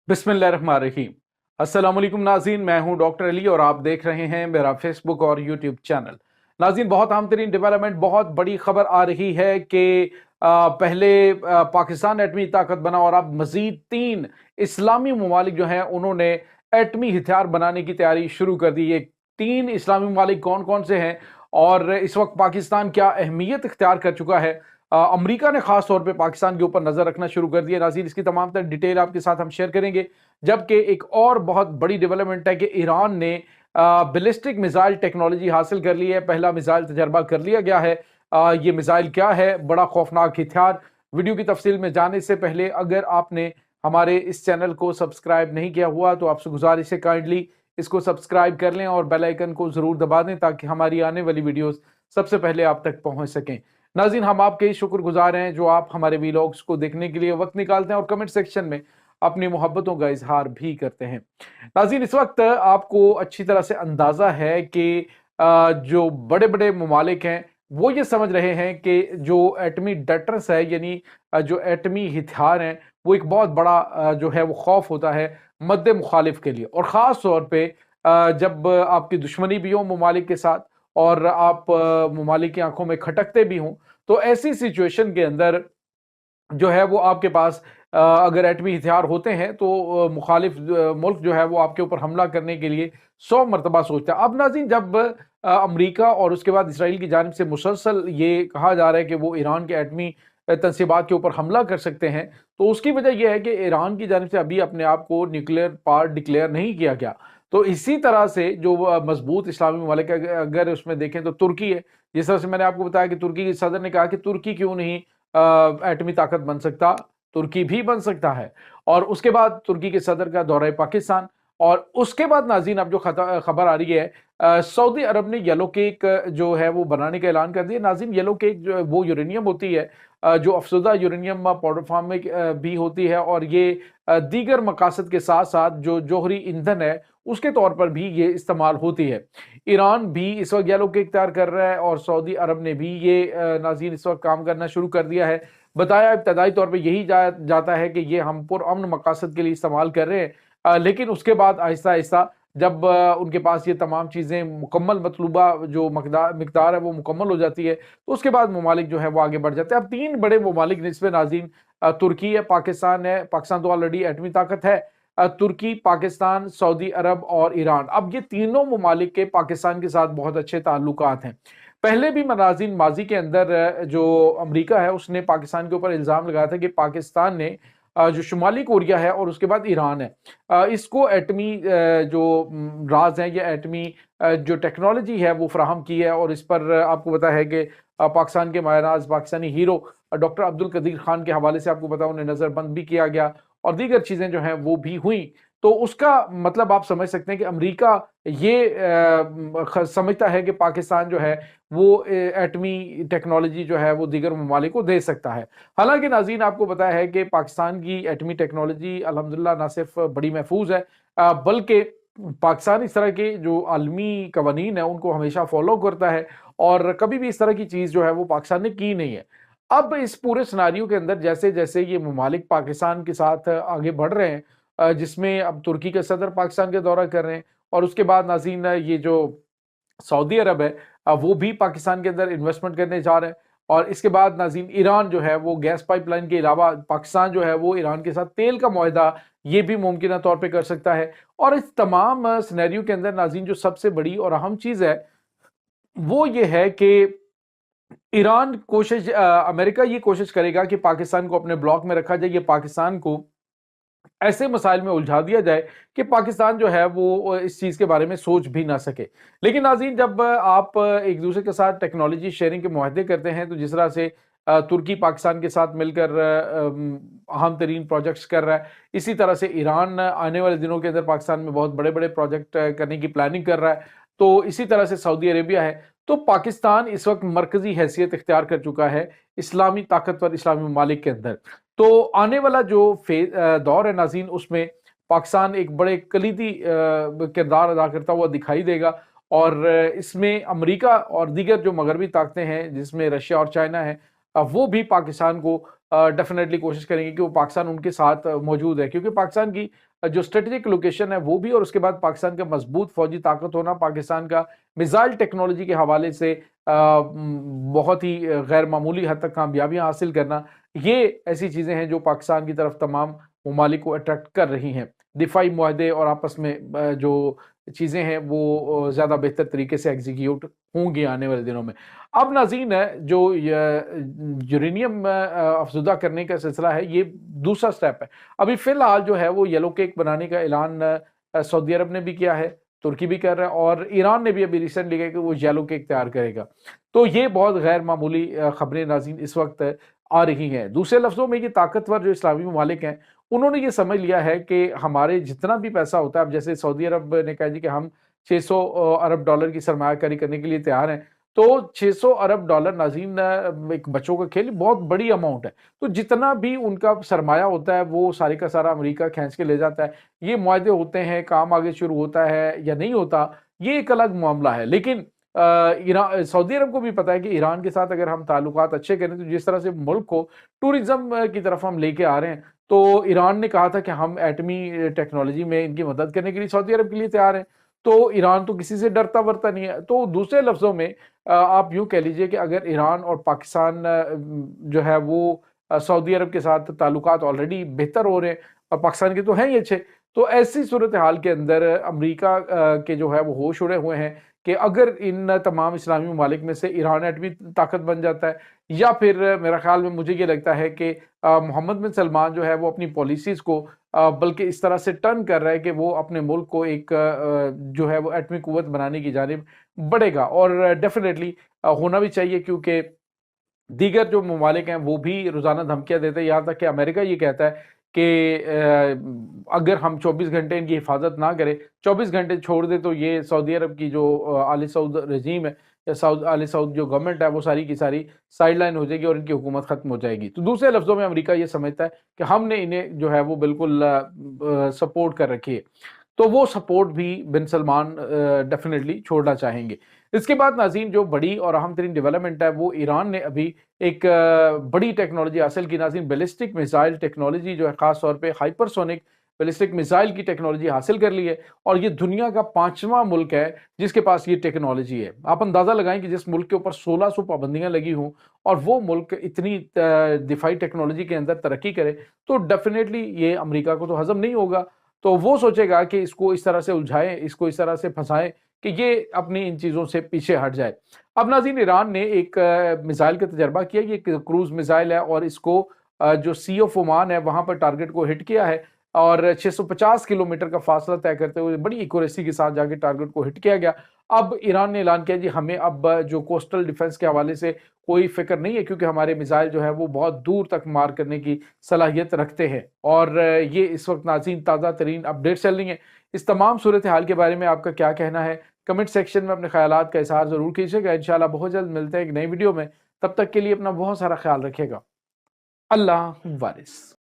बिस्मिल्लाहिर्रहमानिर्रहीम। अस्सलाम वालेकुम नाज़रीन, मैं हूं डॉक्टर अली और आप देख रहे हैं मेरा फेसबुक और यूट्यूब चैनल। नाज़रीन, बहुत अहम तरीन डेवलपमेंट, बहुत बड़ी खबर आ रही है कि पहले पाकिस्तान एटमी ताकत बना और अब मजीद 3 इस्लामी ममालिक जो हैं उन्होंने एटमी हथियार बनाने की तैयारी शुरू कर दी। ये 3 इस्लामी ममालिक कौन कौन से हैं और इस वक्त पाकिस्तान क्या अहमियत इख्तियार कर चुका है? अमेरिका ने खास तौर पे पाकिस्तान के ऊपर नजर रखना शुरू कर दिया। नाज़रीन, इसकी तमाम तर डिटेल आपके साथ हम शेयर करेंगे। जबकि एक और बहुत बड़ी डेवलपमेंट है कि ईरान ने बैलिस्टिक मिसाइल टेक्नोलॉजी हासिल कर ली है। पहला मिसाइल तजर्बा कर लिया गया है। ये मिसाइल क्या है? बड़ा खौफनाक हथियार। वीडियो की तफसील में जाने से पहले अगर आपने हमारे इस चैनल को सब्सक्राइब नहीं किया हुआ तो आपसे गुजारिश है काइंडली इसको सब्सक्राइब कर लें और बेल आइकन को जरूर दबा दें ताकि हमारी आने वाली वीडियोस सबसे पहले आप तक पहुंच सकें। नाज़रीन, हम आपके शुक्रगुजार हैं जो आप हमारे वीलॉग्स को देखने के लिए वक्त निकालते हैं और कमेंट सेक्शन में अपनी मोहब्बतों का इजहार भी करते हैं। नाज़रीन, इस वक्त आपको अच्छी तरह से अंदाज़ा है कि जो बड़े बड़े ममालिक हैं वो ये समझ रहे हैं कि जो एटमी डेटरेंस है, यानी जो एटमी हथियार हैं, वो एक बहुत बड़ा जो है वो खौफ होता है मद्दे मुखालिफ के लिए। और ख़ास तौर पे जब आपकी दुश्मनी भी हो ममालिक के साथ और आप ममालिक की आंखों में खटकते भी हों, तो ऐसी सिचुएशन के अंदर जो है वो आपके पास अगर एटमी हथियार होते हैं तो मुखालिफ मुल्क जो है वो आपके ऊपर हमला करने के लिए 100 मरतबा सोचता है। अब नाज़रीन, जब अमेरिका और उसके बाद इसराइल की जानिब से मुसलसल ये कहा जा रहा है कि वो ईरान के एटमी तंसीबात के ऊपर हमला कर सकते हैं, तो उसकी वजह यह है कि ईरान की जानिब से अभी अपने आप को न्यूक्लियर पावर डिक्लेयर नहीं किया गया। तो इसी तरह से जो मजबूत इस्लामी ममालिक अगर उसमें देखें तो तुर्की है। जिस तरह से मैंने आपको बताया कि तुर्की के सदर ने कहा कि तुर्की क्यों नहीं एटमी ताकत बन सकता, तुर्की भी बन सकता है। और उसके बाद तुर्की के सदर का दौरा पाकिस्तान। और उसके बाद नाज़रीन, अब जो खबर आ रही है, सऊदी अरब ने येलो केक जो है वो बनाने का ऐलान कर दिया। नाज़रीन, येलो केक जो वो यूरेनियम होती है जो अफसुदा यूरेनियम पाउडर फॉर्म में भी होती है और ये दीगर मकासद के साथ साथ जो जोहरी ईंधन है उसके तौर पर भी ये इस्तेमाल होती है। ईरान भी इस वक्त येलो केक तैयार कर रहा है और सऊदी अरब ने भी ये नाज़रीन इस वक्त काम करना शुरू कर दिया है। बताया इब्तदाई तौर पे यही जाता है कि ये हम पुरअमन मकासद के लिए इस्तेमाल कर रहे हैं, लेकिन उसके बाद आहिस्ता आहिस्ता जब उनके पास ये तमाम चीज़ें मुकम्मल मतलूबा जो मिकदार है वो मुकम्मल हो जाती है तो उसके बाद ममालिक जो है वो आगे बढ़ जाते हैं। अब 3 बड़े ममालिक जिसमें नाज़रीन तुर्की है, पाकिस्तान है। पाकिस्तान तो ऑलरेडी एटमी ताकत है। तुर्की, पाकिस्तान, सऊदी अरब और ईरान, अब ये तीनों ममालिक के पाकिस्तान के साथ बहुत अच्छे ताल्लुकात हैं। पहले भी नाज़रीन माजी के अंदर जो अमेरिका है उसने पाकिस्तान के ऊपर इल्ज़ाम लगाया था कि पाकिस्तान ने जो शुमाली कोरिया है और उसके बाद ईरान है, इसको एटमी जो राज है या एटमी जो टेक्नोलॉजी है वो फराहम की है। और इस पर आपको पता है कि पाकिस्तान के मायनाज पाकिस्तानी हीरो डॉक्टर अब्दुल कदीर खान के हवाले से आपको पता उन्हें नज़रबंद भी किया गया और दीगर चीज़ें जो हैं वो भी हुई। तो उसका मतलब आप समझ सकते हैं कि अमेरिका ये समझता है कि पाकिस्तान जो है वो एटमी टेक्नोलॉजी जो है वो दीगर ममालिक को दे सकता है। हालांकि नाज़रीन, आपको पता है कि पाकिस्तान की एटमी टेक्नोलॉजी अल्हम्दुलिल्लाह ना सिर्फ बड़ी महफूज है बल्कि पाकिस्तान इस तरह के जो आलमी कवानीन है उनको हमेशा फॉलो करता है और कभी भी इस तरह की चीज़ जो है वो पाकिस्तान ने की नहीं है। अब इस पूरे सिनारियो के अंदर जैसे जैसे ये ममालिक पाकिस्तान के साथ आगे बढ़ रहे हैं, जिसमें अब तुर्की के सदर पाकिस्तान का दौरा कर रहे हैं और उसके बाद नाज़रीन ये जो सऊदी अरब है वो भी पाकिस्तान के अंदर इन्वेस्टमेंट करने जा रहे हैं। और इसके बाद नाज़रीन ईरान जो है वो गैस पाइपलाइन के अलावा पाकिस्तान जो है वो ईरान के साथ तेल का मुआहदा ये भी मुमकिन तौर पे कर सकता है। और इस तमाम सिनेरियो के अंदर नाज़रीन जो सबसे बड़ी और अहम चीज़ है वो ये है कि ईरान अमेरिका ये कोशिश करेगा कि पाकिस्तान को अपने ब्लॉक में रखा जाए, ये पाकिस्तान को ऐसे मसाइल में उलझा दिया जाए कि पाकिस्तान जो है वो इस चीज़ के बारे में सोच भी ना सके। लेकिन नाज़रीन, जब आप एक दूसरे के साथ टेक्नोलॉजी शेयरिंग के मुआहदे करते हैं तो जिस तरह से तुर्की पाकिस्तान के साथ मिलकर अहम तरीन प्रोजेक्ट्स कर रहा है, इसी तरह से ईरान आने वाले दिनों के अंदर पाकिस्तान में बहुत बड़े बड़े प्रोजेक्ट करने की प्लानिंग कर रहा है। तो इसी तरह से सऊदी अरेबिया है। तो पाकिस्तान इस वक्त मरकजी हैसियत इख्तियार कर चुका है इस्लामी ताकतवर इस्लामी ममालिक के अंदर। तो आने वाला जो दौर है नाज़रीन उसमें पाकिस्तान एक बड़े कलीदी किरदार अदा करता हुआ दिखाई देगा और इसमें अमेरिका और दीगर जो मगरबी ताकतें हैं जिसमें रशिया और चाइना है وہ بھی پاکستان کو ڈیفینیٹلی کوشش کریں گے کہ وہ پاکستان ان کے ساتھ موجود ہے، کیونکہ پاکستان کی جو اسٹریٹجک لوکیشن ہے وہ بھی، اور اس کے بعد پاکستان کا مضبوط فوجی طاقت ہونا، پاکستان کا میزائل ٹیکنالوجی کے حوالے سے بہت ہی غیر معمولی حد تک کامیابیاں حاصل کرنا، یہ ایسی چیزیں ہیں جو پاکستان کی طرف تمام ممالک کو اٹریکٹ کر رہی ہیں۔ دفاعی معاہدے اور آپس میں جو چیزیں ہیں وہ زیادہ بہتر طریقے سے ایگزیکیوٹ ہوں گی آنے والے دنوں میں۔ اب ناظرین، جو یورینیم افزودہ کرنے کا سلسلہ ہے، یہ دوسرا سٹیپ ہے۔ ابھی فی الحال جو ہے وہ یلو کیک بنانے کا اعلان سعودی عرب نے بھی کیا ہے، ترکی بھی کر رہا ہے، اور ایران نے بھی ابھی ریسنٹلی کہا کہ وہ یلو کیک تیار کرے گا۔ تو یہ بہت غیر معمولی خبریں ناظرین اس وقت آ رہی ہیں۔ دوسرے لفظوں میں یہ طاقتور جو اسلامی ممالک ہیں، انہوں نے یہ سمجھ لیا ہے کہ ہمارے جتنا بھی پیسہ ہوتا ہے، اب جیسے سعودی عرب نے کہا جی کہ ہم 600 ارب ڈالر کی سرمایہ کاری کرنے کے لیے تیار ہیں، تو 600 ارب ڈالر ناظرین ایک بچوں کا کھیل بہت بڑی اماؤنٹ ہے۔ تو جتنا بھی ان کا سرمایہ ہوتا ہے وہ سارے کا سارا امریکہ کھینچ کے لے جاتا ہے۔ یہ معاہدے ہوتے ہیں، کام آگے شروع ہوتا ہے یا نہیں ہوتا، یہ ایک الگ معاملہ ہے۔ لیکن سعودی عرب کو بھی پتا ہے کہ ایران کے ساتھ اگر ہم تعلقات اچھے کریں تو جس طرح سے ملک کو ٹورزم کی طرف ہم لے کے آ رہے ہیں، تو ایران نے کہا تھا کہ ہم ایٹمی ٹیکنالوجی میں ان کی مدد کرنے کے لیے سعودی عرب کے لیے تیار ہیں۔ تو ایران تو کسی سے ڈرتا ورتا نہیں ہے۔ تو دوسرے لفظوں میں آپ یوں کہہ لیجئے کہ اگر ایران اور پاکستان جو ہے وہ سعودی عرب کے ساتھ تعلقات آلریڈی بہتر ہو رہے ہیں، اور پاکستان کے تو ہیں ہی اچھے، تو ایسی صورتحال کے اندر امریکہ کے جو ہے وہ ہوش اڑے ہوئے ہیں کہ اگر ان تمام اسلامی ممالک میں سے ایران ایٹمی طاقت بن جاتا ہے، یا پھر میرا خیال میں مجھے یہ لگتا ہے کہ محمد بن سلمان جو ہے وہ اپنی پالیسیز کو بلکہ اس طرح سے ٹرن کر رہا ہے کہ وہ اپنے ملک کو ایک جو ہے وہ ایٹمی قوت بنانے کی جانب بڑھے گا، اور ڈیفینیٹلی ہونا بھی چاہیے، کیونکہ دیگر جو ممالک ہیں وہ بھی روزانہ دھمکیاں دیتے ہیں، یہاں تک کہ امریکہ یہ کہتا ہے کہ اگر ہم 24 گھنٹے ان کی حفاظت نہ کریں، 24 گھنٹے چھوڑ دیں، تو یہ سعودی عرب کی جو آل سعود رجیم ہے یا آل سعود جو گورنمنٹ ہے وہ ساری کی ساری سائیڈ لائن ہو جائے گی اور ان کی حکومت ختم ہو جائے گی۔ تو دوسرے لفظوں میں امریکہ یہ سمجھتا ہے کہ ہم نے انہیں جو ہے وہ بالکل سپورٹ کر رکھی ہے، تو وہ سپورٹ بھی بن سلمان ڈیفینیٹلی چھوڑنا چاہیں گے۔ اس کے بعد ناظرین جو بڑی اور اہم ترین ڈیولپمنٹ ہے وہ ایران نے ابھی ایک بڑی ٹیکنالوجی حاصل کی ناظرین، بیلسٹک میزائل ٹیکنالوجی جو ہے، خاص طور پہ ہائپرسونک بیلسٹک میزائل کی ٹیکنالوجی حاصل کر لی ہے، اور یہ دنیا کا 5واں ملک ہے جس کے پاس یہ ٹیکنالوجی ہے۔ آپ اندازہ لگائیں کہ جس ملک کے اوپر 1600 پابندیاں لگی ہوں اور وہ ملک اتنی دفاعی ٹیکنالوجی کے اندر ترقی کرے، تو ڈیفینیٹلی یہ امریکہ کو تو ہضم نہیں ہوگا، تو وہ سوچے گا کہ اس کو اس طرح سے الجھائیں، اس کو اس طرح سے پھنسائیں کہ یہ اپنی ان چیزوں سے پیچھے ہٹ جائے۔ اب ناظرین، ایران نے ایک میزائل کا تجربہ کیا، یہ کروز میزائل ہے، اور اس کو جو سی آف عمان ہے وہاں پر ٹارگٹ کو ہٹ کیا ہے، اور 650 کلومیٹر کا فاصلہ طے کرتے ہوئے بڑی ایکوریسی کے ساتھ جا کے ٹارگٹ کو ہٹ کیا گیا۔ اب ایران نے اعلان کیا جی ہمیں اب جو کوسٹل ڈیفنس کے حوالے سے کوئی فکر نہیں ہے، کیونکہ ہمارے میزائل جو ہے وہ بہت دور تک مار کرنے کی صلاحیت رکھتے ہیں، اور یہ اس وقت ناظرین تازہ ترین اپڈیٹ چل رہی ہیں۔ اس تمام صورتحال کے بارے میں آپ کا کیا کہنا ہے؟ کمنٹ سیکشن میں اپنے خیالات کا اظہار ضرور کیجیے گا۔ انشاءاللہ بہت جلد ملتے ہیں ایک نئی ویڈیو میں، تب تک کے لیے اپنا بہت سارا خیال رکھیے گا۔ اللہ وارث۔